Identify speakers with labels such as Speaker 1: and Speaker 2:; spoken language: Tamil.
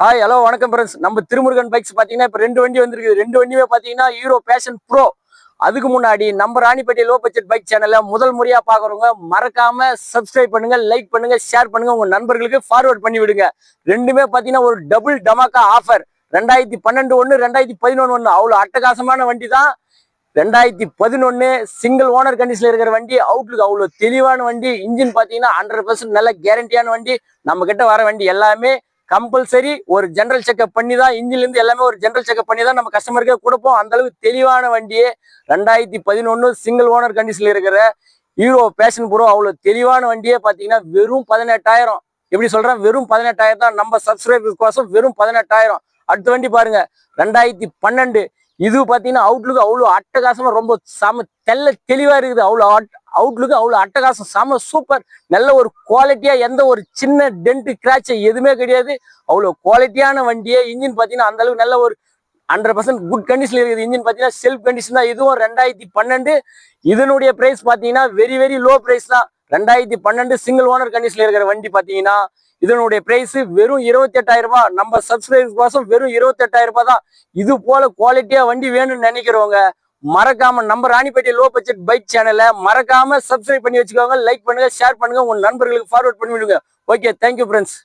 Speaker 1: ஹாய் ஹலோ வணக்கம் ஃப்ரெண்ட்ஸ். நம்ம திருமுருகன் பைக்ஸ் பார்த்தீங்கன்னா இப்போ ரெண்டு வண்டி வந்திருக்கு. ரெண்டு வண்டியுமே பார்த்தீங்கன்னா ஹீரோ பேஷன் ப்ரோ. அதுக்கு முன்னாடி நம்ம ராணிப்பேட்டை லோ பட்ஜெட் பைக் சேனலை முதல் முறையா பார்க்குறவங்க மறக்காம சப்ஸ்கிரைப் பண்ணுங்க, லைக் பண்ணுங்க, ஷேர் பண்ணுங்க, உங்க நண்பர்களுக்கு ஃபார்வர்ட் பண்ணி விடுங்க. ரெண்டுமே பார்த்தீங்கன்னா ஒரு டபுள் டமாக்கா ஆஃபர். 2012 ஒன்று, 2011 ஒன்று, அவ்வளோ அட்டகாசமான வண்டி தான். 2011 சிங்கிள் ஓனர் கண்டிஷன்ல இருக்கிற வண்டி. அவுட்லுக்கு அவ்வளோ தெளிவான வண்டி. இன்ஜின் பார்த்தீங்கன்னா 100% நல்ல கேரண்டியான வண்டி. நம்ம கிட்ட வர வண்டி எல்லாமே கம்பல்சரி ஒரு ஜெனரல் செக்அப் பண்ணி தான், இன்ஜின்ல இருந்து எல்லாமே ஒரு ஜெனரல் செக்அப் பண்ணி தான் நம்ம கஸ்டமருக்கே கொடுப்போம். அந்த அளவுக்கு தெளிவான வண்டியே 2011 சிங்கிள் ஓனர் கண்டிஷன்ல இருக்கிற ஹீரோ பேஷன் ப்ரோ. அவ்வளோ தெளிவான வண்டியே பார்த்தீங்கன்னா வெறும் 18,000. எப்படி சொல்றேன், வெறும் 18,000 தான். நம்ம சப்ஸ்கிரைபர் கோசம் வெறும் 18,000. அடுத்த வண்டி பாருங்க, 2012. இது பார்த்தீங்கன்னா அவுட்லுக்கு அவ்வளோ அட்டகாசமா, ரொம்ப செம தெளிவா இருக்குது. அவ்வளோ அவுட்லுக்கு அவ்வளோ அட்டகாசம், செம சூப்பர். நல்ல ஒரு குவாலிட்டியா, எந்த ஒரு சின்ன டென்ட் கிராட்ச் எதுவுமே கிடையாது. அவ்வளோ குவாலிட்டியான வண்டியே. இன்ஜின் பார்த்தீங்கன்னா அந்த அளவுக்கு நல்ல ஒரு 100% குட் கண்டிஷன்ல இருக்குது. இன்ஜின் பார்த்தீங்கன்னா செல்ஃப் கண்டிஷன் தான். இதுவும் 2012. இதனுடைய பிரைஸ் பார்த்தீங்கன்னா வெரி வெரி லோ பிரைஸ் தான். 2012 சிங்கிள் ஓனர் கண்டிஷன்ல இருக்கிற வண்டி பார்த்தீங்கன்னா இதனுடைய பிரைஸ் வெறும் 28,000 ரூபாய். நம்ம சப்ஸ்கிரைபர் கோசம் வெறும் 28,000 ரூபாய் தான். இது போல குவாலிட்டியா வண்டி வேணும்னு நினைக்கிறவங்க மறக்காம நம்ம ராணிப்பேட்டை லோ பட்ஜெட் பைக் சேனலை மறக்காம சப்ஸ்கிரைப் பண்ணி வச்சுக்கோங்க, லைக் பண்ணுங்க, ஷேர் பண்ணுங்க, உங்க நண்பர்களுக்கு ஃபார்வர்ட் பண்ணி விடுங்க. Okay, thank you friends.